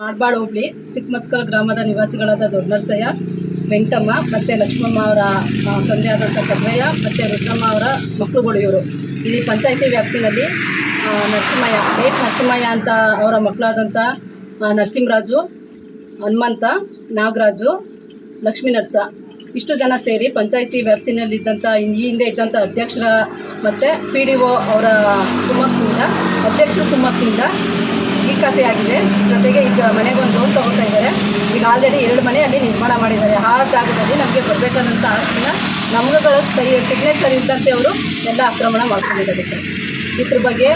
ಮಾಡ್ಬಾಳ್ ಹೋಬಳಿ ಚಿಕ್ಕಮಸ್ಕಲ್ ಗ್ರಾಮದ ನಿವಾಸಿಗಳಾದ ದೊಡ್ಡನರಸಯ್ಯ, ವೆಂಕಟಮ್ಮ ಮತ್ತು ಲಕ್ಷ್ಮಮ್ಮ ಅವರ ತಂದೆಯಾದಂಥ ಕದ್ರಯ್ಯ ಮತ್ತು ರುದ್ರಮ್ಮ ಅವರ ಮಕ್ಕಳುಗಳು ಇವರು. ಇಲ್ಲಿ ಪಂಚಾಯಿತಿ ವ್ಯಾಪ್ತಿನಲ್ಲಿ ನರಸಿಂಹಯ್ಯ, ಲೇಟ್ ನರಸಿಂಹಯ್ಯ ಅಂತ ಅವರ ಮಕ್ಕಳಾದಂಥ ನರಸಿಂಹರಾಜು, ಹನುಮಂತ, ನಾಗರಾಜು, ಲಕ್ಷ್ಮೀ ನರಸ ಇಷ್ಟು ಜನ ಸೇರಿ ಪಂಚಾಯಿತಿ ವ್ಯಾಪ್ತಿನಲ್ಲಿದ್ದಂಥ ಈ ಹಿಂದೆ ಇದ್ದಂಥ ಅಧ್ಯಕ್ಷರ ಮತ್ತು PDO ಅವರ ಕುಮ್ಮಕ್ಕಿನಿಂದ, ಅಧ್ಯಕ್ಷರು ಕುಮ್ಮಕ್ಕಿನಿಂದ ಈ ಕಥೆಯಾಗಿದೆ. ಜೊತೆಗೆ ಈಗ ಮನೆಗೊಂದು ಲೋನ್ ತೊಗೋತಾ ಇದ್ದಾರೆ. ಈಗ ಆಲ್ರೆಡಿ 2 ಮನೆ ಅಲ್ಲಿ ನಿರ್ಮಾಣ ಮಾಡಿದ್ದಾರೆ. ಆ ಜಾಗದಲ್ಲಿ ನಮಗೆ ಬರಬೇಕಾದಂಥ ಆಸ್ತಿನ ನಮ್ಮಗಳ ಸಿಗ್ನೇಚರ್ ಇದ್ದಂತೆ ಅವರು ಎಲ್ಲ ಆಕ್ರಮಣ ಮಾಡ್ಕೊಂಡಿದ್ದಾರೆ ಸರ್. ಇದ್ರ ಬಗ್ಗೆ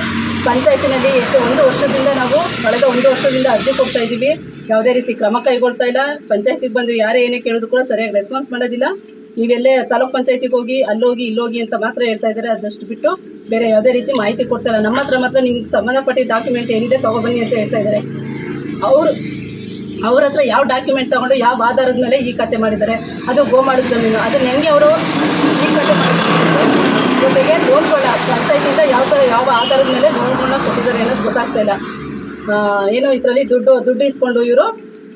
ಪಂಚಾಯತಿನಲ್ಲಿ ಒಂದು ವರ್ಷದಿಂದ ನಾವು ಕಳೆದ 1 ವರ್ಷದಿಂದ ಅರ್ಜಿ ಕೊಡ್ತಾ ಇದ್ದೀವಿ. ಯಾವುದೇ ರೀತಿ ಕ್ರಮ ಕೈಗೊಳ್ತಾ ಇಲ್ಲ. ಪಂಚಾಯತಿಗೆ ಬಂದು ಯಾರೇ ಏನೇ ಕೇಳಿದ್ರು ಕೂಡ ಸರಿಯಾಗಿ ರೆಸ್ಪಾನ್ಸ್ ಮಾಡೋದಿಲ್ಲ. ನೀವೆಲ್ಲೇ ತಾಲೂಕ್ ಪಂಚಾಯತಿಗೆ ಹೋಗಿ ಅಲ್ಲೋಗಿ ಇಲ್ಲೋಗಿ ಅಂತ ಮಾತ್ರ ಹೇಳ್ತಾ ಇದ್ದಾರೆ. ಅದಷ್ಟು ಬಿಟ್ಟು ಬೇರೆ ಯಾವುದೇ ರೀತಿ ಮಾಹಿತಿ ಕೊಡ್ತಾಯಿಲ್ಲ. ನಮ್ಮ ಹತ್ರ ಮಾತ್ರ ನಿಮ್ಗೆ ಸಂಬಂಧಪಟ್ಟಿದ್ದ ಡಾಕ್ಯುಮೆಂಟ್ ಏನಿದೆ ತೊಗೊಬನ್ನಿ ಅಂತ ಹೇಳ್ತಾ ಇದ್ದಾರೆ. ಅವ್ರ ಹತ್ರ ಯಾವ ಡಾಕ್ಯುಮೆಂಟ್ ತೊಗೊಂಡು ಯಾವ ಆಧಾರದ ಮೇಲೆ ಈ ಕತೆ ಮಾಡಿದ್ದಾರೆ, ಅದು ಗೋಮಾಳದ ಜಮೀನು, ಅದನ್ನು ಹೆಂಗೆ ಅವರು ಈ ಕತೆ ಮಾಡಿದ್ದಾರೆ. ಜೊತೆಗೆ ಲೋನ್ಗಳ ಪಂಚಾಯತಿಯಿಂದ ಯಾವ ಆಧಾರದ ಮೇಲೆ ಲೋನ್ಗಳನ್ನ ಕೊಟ್ಟಿದ್ದಾರೆ ಅನ್ನೋದು ಗೊತ್ತಾಗ್ತಾ ಇಲ್ಲ. ಏನೋ ಇದರಲ್ಲಿ ದುಡ್ಡು ಇಸ್ಕೊಂಡು ಇವರು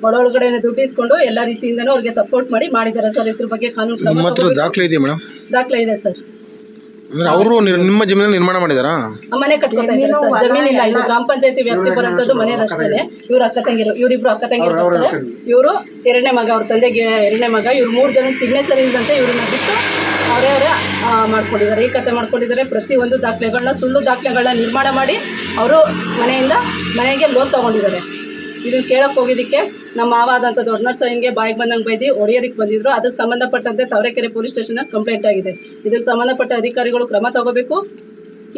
ಒಳಗಡೆ ದುಡ್ಡು ಇಸ್ಕೊಂಡು ಎಲ್ಲ ರೀತಿಯಿಂದನೂ ಅವ್ರಿಗೆ ಸಪೋರ್ಟ್ ಮಾಡಿದ್ದಾರೆ ಸರ್. ಇದ್ರ ಬಗ್ಗೆ ಕಾನೂನು ಕ್ರಮ ದಾಖಲೆ ಇದೆ ಮೇಡಮ್? ದಾಖಲೆ ಇದೆ ಸರ್. ಅವರು ನಿಮ್ಮ ಜಮೀನು ನಿರ್ಮಾಣ ಮಾಡಿದಾರಾ? ಮನೆ ಕಟ್ಕೊತಾ ಇದ್ದಾರೆ ಸರ್. ಜಮೀನಿಲ್ಲ, ಇದು ಗ್ರಾಮ ಪಂಚಾಯತಿ ವ್ಯಾಪ್ತಿ ಬರೋಂಥದ್ದು ಮನೆಯದಷ್ಟೇ. ಇವ್ರು ಅಕ್ಕ ತಂಗಿರು, ಇವರಿಬ್ರು ಅಕ್ಕ ತಂಗಿರು ಬರ್ತಾರೆ. ಇವರು 2ನೇ ಮಗ, ಅವ್ರ ತಂದೆಗೆ 2ನೇ ಮಗ. ಇವ್ರು 3 ಜನ ಸಿಗ್ನೇಚರ್ ಇಲ್ಲದಂತೆ ಇವ್ರನ್ನ ಬಿಟ್ಟು ಅವರೇ ಮಾಡ್ಕೊಂಡಿದ್ದಾರೆ. ಈ ಕತೆ ಮಾಡ್ಕೊಂಡಿದ್ದಾರೆ. ಪ್ರತಿಯೊಂದು ದಾಖಲೆಗಳನ್ನ, ಸುಳ್ಳು ದಾಖಲೆಗಳನ್ನ ನಿರ್ಮಾಣ ಮಾಡಿ ಅವರು ಮನೆಗೆ ಲೋನ್ ತೊಗೊಂಡಿದ್ದಾರೆ. ಇದನ್ನು ಕೇಳಕ್ಕೆ ಹೋಗಿದ್ದಕ್ಕೆ ನಮ್ಮ ಮಾವಾದಂಥ ದೊಡ್ಡನರಸಯ್ಯನಿಗೆ ಬಾಯಿಗೆ ಬಂದಂಗೆ ಬೈದು ಹೊಡೆಯೋದಕ್ಕೆ ಬಂದಿದ್ರು. ಅದಕ್ಕೆ ಸಂಬಂಧಪಟ್ಟಂತೆ ತಾವರೆಕೆರೆ ಪೊಲೀಸ್ ಸ್ಟೇಷನ್ಗೆ ಕಂಪ್ಲೇಂಟ್ ಆಗಿದೆ. ಇದಕ್ಕೆ ಸಂಬಂಧಪಟ್ಟ ಅಧಿಕಾರಿಗಳು ಕ್ರಮ ತಗೋಬೇಕು.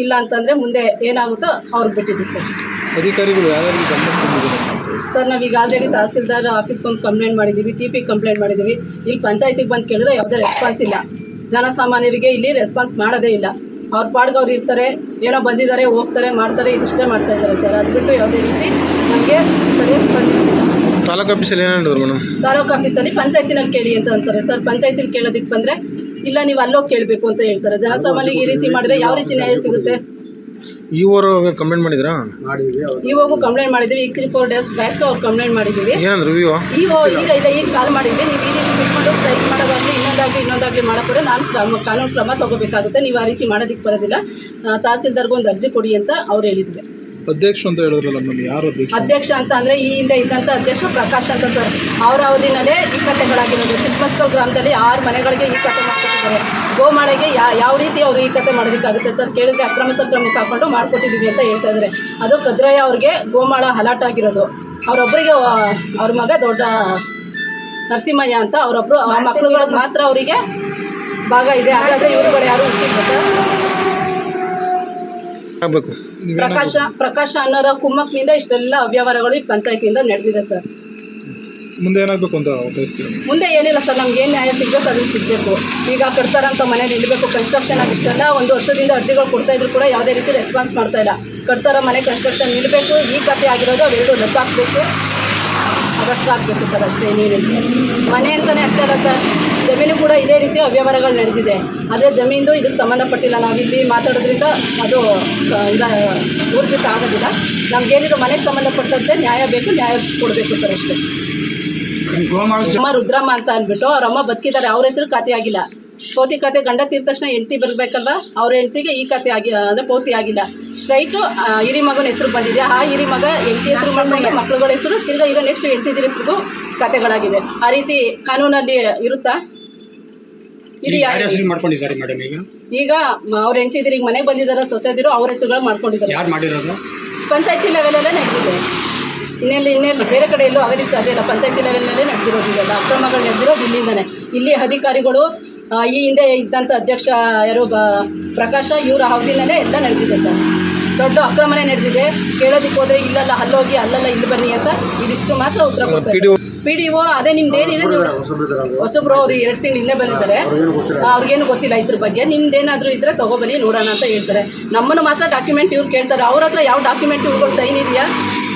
ಇಲ್ಲ ಅಂತಂದರೆ ಮುಂದೆ ಏನಾಗುತ್ತೋ ಅವ್ರಿಗೆ ಬಿಟ್ಟಿದ್ದು ಸರ್. ಅಧಿಕಾರಿಗಳು ಸರ್ ನಾವೀಗ ಆಲ್ರೆಡಿ ತಹಸೀಲ್ದಾರ್ ಆಫೀಸ್ಗೊಂದು ಕಂಪ್ಲೇಂಟ್ ಮಾಡಿದ್ದೀವಿ, TP ಕಂಪ್ಲೇಂಟ್ ಮಾಡಿದ್ದೀವಿ. ಇಲ್ಲಿ ಪಂಚಾಯತಿಗೆ ಬಂದು ಕೇಳಿದ್ರೆ ಯಾವುದೇ ರೆಸ್ಪಾನ್ಸ್ ಇಲ್ಲ. ಜನಸಾಮಾನ್ಯರಿಗೆ ಇಲ್ಲಿ ರೆಸ್ಪಾನ್ಸ್ ಮಾಡೋದೇ ಇಲ್ಲ. ಅವ್ರ ಪಾಡ್ಗೆ ಅವ್ರು ಇರ್ತಾರೆ, ಏನೋ ಬಂದಿದ್ದಾರೆ, ಹೋಗ್ತಾರೆ, ಮಾಡ್ತಾರೆ, ಇದಿಷ್ಟೇ ಮಾಡ್ತಾ ಇದ್ದಾರೆ ಸರ್. ಅದು ಬಿಟ್ಟು ಯಾವುದೇ ರೀತಿ ನಮಗೆ ಸರಿಯಾಗಿ ಸ್ಪಂದಿಸ್ತಿಲ್ಲ. ತಾಲೂಕು ಆಫೀಸಲ್ಲಿ ಏನು ಹೇಳಿದ್ರು ಮೇಡಮ್? ತಾಲೂಕು ಆಫೀಸಲ್ಲಿ ಪಂಚಾಯತಿನಲ್ಲಿ ಕೇಳಿ ಅಂತ ಅಂತಾರೆ ಸರ್. ಪಂಚಾಯತಿಲಿ ಕೇಳೋದಕ್ಕೆ ಬಂದರೆ ಇಲ್ಲ ನೀವು ಅಲ್ಲೋಗಿ ಕೇಳಬೇಕು ಅಂತ ಹೇಳ್ತಾರೆ. ಜನಸಾಮಾನ್ಯರಿಗೆ ಈ ರೀತಿ ಮಾಡಿದ್ರೆ ಯಾವ ರೀತಿ ನ್ಯಾಯ ಸಿಗುತ್ತೆ? ಇವರು ಕಂಪ್ಲೇಂಟ್ ಮಾಡಿದ್ರಾ? ಇವಾಗೂ ಕಂಪ್ಲೇಂಟ್ ಮಾಡಿದ್ದೀವಿ. ಈಗ 3-4 ಡೇಸ್ ಬ್ಯಾಕ್ ಅವ್ರು ಕಂಪ್ಲೇಂಟ್ ಮಾಡಿದ್ದೀವಿ. ಈಗ ಕಾಲ್ ಮಾಡಿದ್ವಿ. ನೀವು ಈ ರೀತಿ ಬಿಟ್ಕೊಂಡು ಸ್ಟ್ರೈಕ್ ಮಾಡೋದಾಗಲಿ ಇನ್ನೊಂದಾಗಲಿ ಮಾಡೋಕ್ಕೋದ್ರೆ ನಾನು ಕಾನೂನು ಕ್ರಮ ತೊಗೋಬೇಕಾಗುತ್ತೆ. ನೀವು ಆ ರೀತಿ ಮಾಡೋದಕ್ಕೆ ಬರೋದಿಲ್ಲ. ತಹಸೀಲ್ದಾರ್ಗೆ ಒಂದು ಅರ್ಜಿ ಕೊಡಿ ಅಂತ ಅವ್ರು ಹೇಳಿದ್ರು. ಅಧ್ಯಕ್ಷ ಅಂತ ಹೇಳಿದ್ರಲ್ಲ ಮೇಡಮ್, ಯಾರು ಅಧ್ಯಕ್ಷ ಅಂತ ಅಂದರೆ ಈ ಹಿಂದೆ ಇದ್ದಂಥ ಅಧ್ಯಕ್ಷ ಪ್ರಕಾಶ್ ಅಂತ ಸರ್. ಅವರ ಅವಧಿನಲ್ಲೇ ಈ ಕಥೆಗಳಾಗಿರೋದು. ಚಿಕ್ಕಮಸ್ಕಲ್ ಗ್ರಾಮದಲ್ಲಿ 6 ಮನೆಗಳಿಗೆ ಈ ಕಥೆ ಮಾಡ್ಕೊಟ್ಟಿದ್ದಾರೆ. ಗೋಮಾಳೆಗೆ ಯಾವ ರೀತಿ ಅವರು ಈ ಕಥೆ ಮಾಡೋದಕ್ಕಾಗುತ್ತೆ ಸರ್? ಕೇಳಿದ್ರೆ ಅಕ್ರಮ ಸಕ್ರಮಕ್ಕೆ ಹಾಕೊಂಡು ಮಾಡಿಕೊಟ್ಟಿದ್ದೀವಿ ಅಂತ ಹೇಳ್ತಾ ಇದ್ದಾರೆ. ಅದು ಕದ್ರಯ್ಯ ಅವ್ರಿಗೆ ಗೋಮಾಳ ಹಲಾಟ್ ಆಗಿರೋದು. ಅವರೊಬ್ಬರಿಗೆ ಅವ್ರ ಮಗ ದೊಡ್ಡ ನರಸಿಂಹಯ್ಯ ಅಂತ ಅವರೊಬ್ಬರು ಆ ಮಕ್ಕಳುಗಳಿಗೆ ಮಾತ್ರ ಅವರಿಗೆ ಭಾಗ ಇದೆ. ಹಾಗಾದರೆ ಇವರುಗಳು ಯಾರು ಹುಟ್ಟಿಲ್ಲ ಸರ್. ಪ್ರಕಾಶ ಅನ್ನೋರ ಕುಮ್ಮಕ್ನಿಂದ ಇಷ್ಟೆಲ್ಲ ಅವ್ಯವಹಾರಗಳು ಈ ಪಂಚಾಯತಿಯಿಂದ ನಡೆದಿದೆ ಸರ್. ಮುಂದೆ ಏನಾಗಬೇಕು ಅಂತ ಮುಂದೆ ಏನಿಲ್ಲ ಸರ್. ನಮ್ಗೆ ಏನು ನ್ಯಾಯ ಸಿಗಬೇಕು ಅದನ್ನು ಸಿಗಬೇಕು. ಈಗ ಕಟ್ತಾರಂಥ ಮನೆ ನಿಲ್ಲಬೇಕು. ಕನ್ಸ್ಟ್ರಕ್ಷನ್ ಆಗಿ ಇಷ್ಟೆಲ್ಲ 1 ವರ್ಷದಿಂದ ಅರ್ಜಿಗಳು ಕೊಡ್ತಾಯಿದ್ರು ಕೂಡ ಯಾವುದೇ ರೀತಿ ರೆಸ್ಪಾನ್ಸ್ ಮಾಡ್ತಾ ಇಲ್ಲ. ಕಟ್ತಾರ ಮನೆ ಕನ್ಸ್ಟ್ರಕ್ಷನ್ ನಿಲ್ಲಬೇಕು. ಈ ಕಥೆ ಆಗಿರೋದು ಅವೆರಡು ರದ್ದಾಗಬೇಕು. ಅದಷ್ಟು ಆಗಬೇಕು ಸರ್, ಅಷ್ಟೇ. ಏನೇನಿಲ್ಲ ಮನೆ ಅಂತಲೇ ಅಷ್ಟೇ ಅಲ್ಲ ಸರ್, ಜಮೀನು ಕೂಡ ಇದೇ ರೀತಿ ಅವ್ಯವಹಾರಗಳು ನಡೆದಿದೆ. ಆದರೆ ಜಮೀನು ಇದಕ್ಕೆ ಸಂಬಂಧಪಟ್ಟಿಲ್ಲ. ನಾವಿಲ್ಲಿ ಮಾತಾಡೋದ್ರಿಂದ ಅದು ಊರ್ಜಿತ ಆಗೋದಿಲ್ಲ. ನಮಗೇನಿದ್ರು ಮನೆಗೆ ಸಂಬಂಧಪಟ್ಟಂತೆ ನ್ಯಾಯ ಬೇಕು, ನ್ಯಾಯ ಕೊಡಬೇಕು ಸರ್, ಅಷ್ಟೇ. ಅಮ್ಮ ರುದ್ರಮ್ಮ ಅಂತ ಅಂದ್ಬಿಟ್ಟು ಅವ್ರ ಅಮ್ಮ ಬದುಕಿದ್ದಾರೆ. ಅವ್ರ ಹೆಸರು ಖಾತೆ ಆಗಿಲ್ಲ. ಪೌತಿ ಖಾತೆ ಗಂಡ ತೀರ್ದ ತಕ್ಷಣ ಹೆಂಡತಿ ಬರಬೇಕಲ್ವ? ಅವ್ರ ಹೆಂಡತಿಗೆ ಈ ಖಾತೆ ಅಂದರೆ ಪೌತಿ ಆಗಿಲ್ಲ. ಸ್ಟ್ರೈಟು ಹಿರಿ ಮಗನ ಹೆಸರು ಬಂದಿದೆ. ಆ ಹಿರಿ ಮಗ ಹೆಂಡತಿ ಹೆಸರು ಮಾಡ್ಕೊಂಡು ಮಕ್ಕಳುಗಳ ಹೆಸರು ಈಗ ನೆಕ್ಸ್ಟ್ ಹೆಂಡತಿದಿರ ಹೆಸರಿಗೂ ಖಾತೆಗಳಾಗಿದೆ. ಆ ರೀತಿ ಕಾನೂನಲ್ಲಿ ಇರುತ್ತಾ? ಇದು ಈಗ ಅವ್ರ ಹೆಂಡತಿದಿರು ಈಗ ಮನೆಗೆ ಬಂದಿದ್ದಾರೆ. ಸೊಸೈಟಿರು ಅವ್ರ ಹೆಸರುಗಳು ಮಾಡ್ಕೊಂಡಿದ್ದಾರೆ. ಪಂಚಾಯತಿ ಲೆವೆಲಲ್ಲೇ ನಡೆದಿದೆ. ಇನ್ನೆಲ್ಲಿ ಬೇರೆ ಕಡೆ ಎಲ್ಲೂ ಆಗೋದಕ್ಕೆ ಸಾಧ್ಯ ಇಲ್ಲ. ಪಂಚಾಯತಿ ಲೆವೆಲ್ನಲ್ಲೇ ನಡೆದಿರೋದು. ಇದೆಲ್ಲ ಅಕ್ರಮಗಳು ನಡೆದಿರೋದು ಇಲ್ಲಿಂದನೇ. ಇಲ್ಲಿ ಅಧಿಕಾರಿಗಳು ಈ ಹಿಂದೆ ಇದ್ದಂಥ ಅಧ್ಯಕ್ಷ ಯಾರು ಪ್ರಕಾಶ, ಇವರ ಅವಧಿನಲ್ಲೇ ಎಲ್ಲ ನಡೆದಿದೆ ಸರ್. ದೊಡ್ಡ ಅಕ್ರಮನೇ ನಡೆದಿದೆ. ಕೇಳೋದಕ್ಕೆ ಹೋದರೆ ಇಲ್ಲಲ್ಲ ಅಲ್ಲೋಗಿ, ಅಲ್ಲಲ್ಲ ಇಲ್ಲಿ ಬನ್ನಿ ಅಂತ ಇದಿಷ್ಟು ಮಾತ್ರ ಉತ್ತರ ಕೊಡ್ತಾರೆ. PDO ಅದೇ ನಿಮ್ದೇನಿದೆ, ನೀವು ಹೊಸಬ್ರು ಅವರು 2 ತಿಂಗಳು ಹಿಂದೆ ಬಂದಿದ್ದಾರೆ. ಅವ್ರಿಗೇನು ಗೊತ್ತಿಲ್ಲ ಇದ್ರ ಬಗ್ಗೆ. ನಿಮ್ದೇನಾದರೂ ಇದ್ದರೆ ತೊಗೊಬನ್ನಿ ನೋಡೋಣ ಅಂತ ಹೇಳ್ತಾರೆ. ನಮ್ಮನ್ನು ಮಾತ್ರ ಡಾಕ್ಯುಮೆಂಟ್ ಇವ್ರು ಕೇಳ್ತಾರೆ. ಅವ್ರ ಹತ್ರ ಯಾವ ಡಾಕ್ಯುಮೆಂಟ್ ಇವ್ರುಗಳು ಸೈನ್ ಇದೆಯಾ,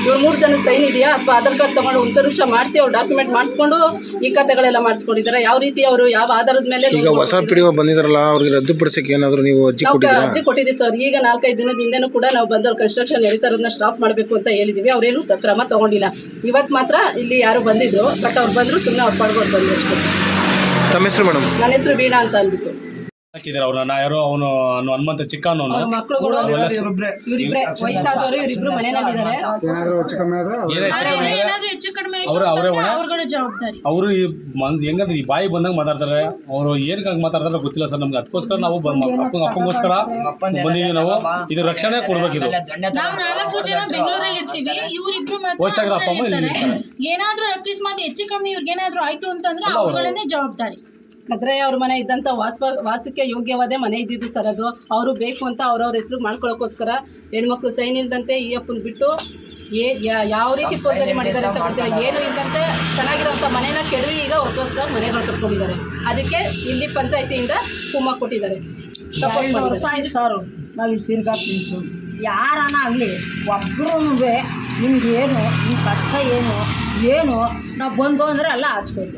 ಇವ್ರು 3 ಜನ ಸೈನ್ ಇದೆಯಾ ಅಥವಾ ಆಧಾರ್ ಕಾರ್ಡ್ ತೊಗೊಂಡು ಹುಂಚರುಷ ಮಾಡಿಸಿ ಅವ್ರು ಡಾಕ್ಯುಮೆಂಟ್ ಮಾಡಿಸ್ಕೊಂಡು ಈ ಖಾತೆಗಳೆಲ್ಲ ಮಾಡಿಸ್ಕೊಂಡಿದ್ದಾರೆ. ಯಾವ ರೀತಿ ಅವರು ಯಾವ ಆಧಾರದ ಮೇಲೆ ಈಗ ಹೊಸ ಪಿಡಿಒ ಬಂದಿದ್ರಲ್ಲ ಅವ್ರಿಗೆ ರದ್ದುಪಡಿಸಕ್ಕೆ ಏನಾದರೂ ನೀವು ಅರ್ಜಿ ನಾವು ಕೊಟ್ಟಿದ್ದೀರಾ? ಅರ್ಜಿ ಕೊಟ್ಟಿದ್ದೀವಿ ಸರ್. ಈಗ 4-5 ದಿನದ ಹಿಂದೆನೂ ಕೂಡ ನಾವು ಬಂದವ್ರು ಕನ್ಸ್ಟ್ರಕ್ಷನ್ ನಡೀತಾ ಇರೋದನ್ನ ಸ್ಟಾಪ್ ಮಾಡಬೇಕು ಅಂತ ಹೇಳಿದ್ದೀವಿ. ಅವ್ರೇನು ಕ್ರಮ ತಗೊಂಡಿಲ್ಲ. ಇವತ್ತು ಮಾತ್ರ ಇಲ್ಲಿ ಯಾರು ಬಂದಿದ್ರು, ಬಟ್ ಅವ್ರು ಬಂದರು, ಸುಮ್ಮನೆ ಅವ್ರು ಪಡ್ಕೊಂಡು ಬಂದರು ಅಷ್ಟೇ ಸರ್. ತಮ್ಮ ಹೆಸರು ಮೇಡಮ್? ನನ್ನ ಹೆಸರು ವೀಣಾ ಅಂತ ಅಂದ್ಬಿಟ್ಟು. ಅವ್ರನ್ನ ಯಾರೋ ಅವನು ಹನುಮಂತ ಚಿಕ್ಕನು ಅವ್ರ ಮಕ್ಕಳುಗಳು ಇವರಿಬ್ರೆ ವಯಸ್ಸಾದವರು, ಇವರಿಬ್ರು ಮನೆಯಲ್ಲಿದ್ದಾರೆ. ಅವರೇ ಅವರು ಹೆಂಗಂದ್ರೆ ಈ ಬಾಯಿ ಬಂದಂಗೆ ಮಾತಾಡ್ತಾರೆ. ಅವರು ಏನಕ್ಕೆ ಹಂಗೆ ಮಾತಾಡ್ತಾರೆ ಗೊತ್ತಿಲ್ಲ ಸರ್ ನಮ್ಗೆ. ಅದಕ್ಕೋಸ್ಕರ ನಾವು ಅಪ್ಪಂಗೋಸ್ಕರ ಬಂದಿದ್ದೀವಿ. ನಾವು ಇದು ರಕ್ಷಣೆ ಕೊಡ್ಬೇಕಿದು. ವಯಸ್ಸಾಗಿರೋ ಅಪ್ಪ ಅಮ್ಮ ಇಲ್ಲಿ ಇರ್ತಾರೆ. ಏನಾದ್ರೂ ಅಕಸ್ಮಾತ್ ಹೆಚ್ಚು ಕಮ್ಮಿ ಇವ್ರಿಗೇನಾದ್ರೂ ಆಯ್ತು ಅಂತಂದ್ರೆ ಅವ್ರಗಳನ್ನೇ ಜವಾಬ್ದಾರಿ. ಕದ್ರಯ್ಯ ಅವ್ರ ಮನೆ ಇದ್ದಂಥ ವಾಸಕ್ಕೆ ಯೋಗ್ಯವಾದ ಮನೆ ಇದ್ದಿದ್ದು ಸರ್. ಅದು ಅವರು ಬೇಕು ಅಂತ ಅವ್ರವ್ರ ಹೆಸರು ಮಾಡ್ಕೊಳ್ಳೋಕ್ಕೋಸ್ಕರ ಹೆಣ್ಮಕ್ಳು ಸೈನ್ ಇಲ್ದಂತೆ ಈ ಅಪ್ಪನ ಬಿಟ್ಟು ಯಾವ ರೀತಿ ಫೋರ್ಜರಿ ಮಾಡಿದ್ದಾರೆ ಅಂತ ಗೊತ್ತಿಲ್ಲ. ಏನು ಇದ್ದಂತೆ ಚೆನ್ನಾಗಿರೋಂಥ ಮನೇನ ಕೆಡವಿ ಈಗ ಹೊಸದಾಗಿ ಮನೆಗಳು ಕಟ್ಕೊಂಡಿದ್ದಾರೆ. ಅದಕ್ಕೆ ಇಲ್ಲಿ ಪಂಚಾಯತಿಯಿಂದ ಕುಮ್ಮ ಕೊಟ್ಟಿದ್ದಾರೆ. ವರ್ಷ ಆಯ್ತು ಸರ್ ನಾವು ಇಲ್ಲಿ ತಿರ್ಗಾಕ್ ನಿಂತು. ಯಾರನ ಆಗಲಿ ಒಬ್ಬರೂ ನಿಮ್ಗೇನು ನಿಮ್ಮ ಕಷ್ಟ ಏನು ನಾವು ಬಂದು ಅಂದರೆ ಎಲ್ಲ ಹಚ್ಬೇಕು.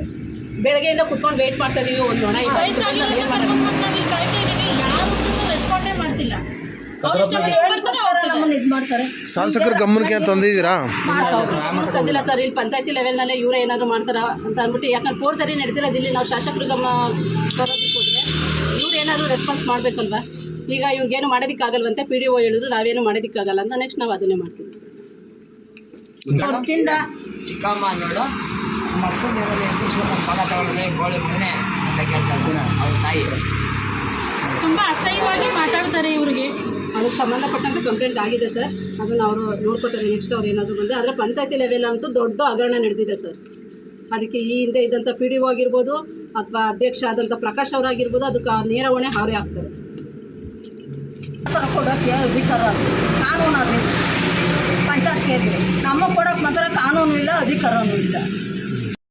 ಬೆಳಗ್ಗೆಯಿಂದ ಕುತ್ಕೊಂಡು ವೆಯ್ಟ್ ಮಾಡ್ತಾ ಇದೀವಿ. ಒಂದು ನೊಣ ರೆಸ್ಪಾಂಡೇ ಮಾಡ್ತಿಲ್ಲ. ನಮ್ಮನ್ನು ಇದು ಮಾಡ್ತಾರೆ. ಶಾಸಕರ ಗಮನಕ್ಕೆ ಅಂತ ತಂದಿದ್ದೀರಾ? ತಂದಿಲ್ಲ ಸರ್. ಇಲ್ಲಿ ಪಂಚಾಯತಿ ಲೆವೆಲ್ನಲ್ಲೇ ಇವರೇ ಏನಾದರೂ ಮಾಡ್ತಾರಾ ಅಂತ ಅಂದ್ಬಿಟ್ಟು, ಯಾಕಂದ್ರೆ ಫೋರ್ಜರಿ ನಡೀತಿರೋದು ಇಲ್ಲಿ ನಾವು ಶಾಸಕರು ಗಮನ ತರೋದಕ್ಕೆ ಹೋದರೆ ಇವ್ರು ಏನಾದರೂ ರೆಸ್ಪಾನ್ಸ್ ಮಾಡಬೇಕಲ್ವಾ. ಈಗ ಇವ್ರಿಗೇನು ಮಾಡೋದಕ್ಕಾಗಲ್ವಂತೆ PDO ಹೇಳಿದ್ರು, ನಾವೇನು ಮಾಡೋದಕ್ಕಾಗಲ್ಲ ಅಂತ. ನೆಕ್ಸ್ಟ್ ನಾವು ಅದನ್ನೇ ಮಾಡ್ತೀವಿ ಸರ್. ಹೊರತಿಂದ ಚಿಕ್ಕಮ್ಮ ನೋಡು ನಮ್ಮ ಅಪ್ಪನ ಮಗ ತಗೊಂಡ್ರೆ ಗೋಳಿ ಮಗನೇ ಅಂತ ಕೇಳ್ತಾರೆ ಅವ್ರ ತಾಯಿ. ತುಂಬಾ ಅಸಹ್ಯವಾಗಿ ಮಾತಾಡ್ತಾರೆ ಇವ್ರಿಗೆ. ಅದಕ್ಕೆ ಸಂಬಂಧಪಟ್ಟಂತೆ ಕಂಪ್ಲೇಂಟ್ ಆಗಿದೆ ಸರ್. ಅದನ್ನು ಅವರು ನೋಡ್ಕೋತಾರೆ. ನೆಕ್ಸ್ಟ್ ಅವ್ರು ಏನಾದರೂ ಬಂದರೆ, ಆದರೆ ಪಂಚಾಯತಿ ಲೆವೆಲ್ ಅಂತೂ ದೊಡ್ಡ ಹಗರಣ ನಡೆದಿದೆ ಸರ್. ಅದಕ್ಕೆ ಈ ಹಿಂದೆ ಇದ್ದಂಥ PDO ಆಗಿರ್ಬೋದು ಅಥವಾ ಅಧ್ಯಕ್ಷ ಆದಂಥ ಪ್ರಕಾಶ್ ಅವರಾಗಿರ್ಬೋದು, ಅದಕ್ಕೆ ನೇರ ಹೊಣೆ ಅವರೇ ಆಗ್ತಾರೆ. ಕೊಡೋಕ್ಕೆ ಅಧಿಕಾರ ಕಾನೂನು ಅದಿಲ್ಲ ಪಂಚಾಯತ್ಗೆ. ನಮಗೆ ಕೊಡೋಕೆ ಮಾತ್ರ ಕಾನೂನು ಇಲ್ಲ, ಅಧಿಕಾರನೂ ಇಲ್ಲ.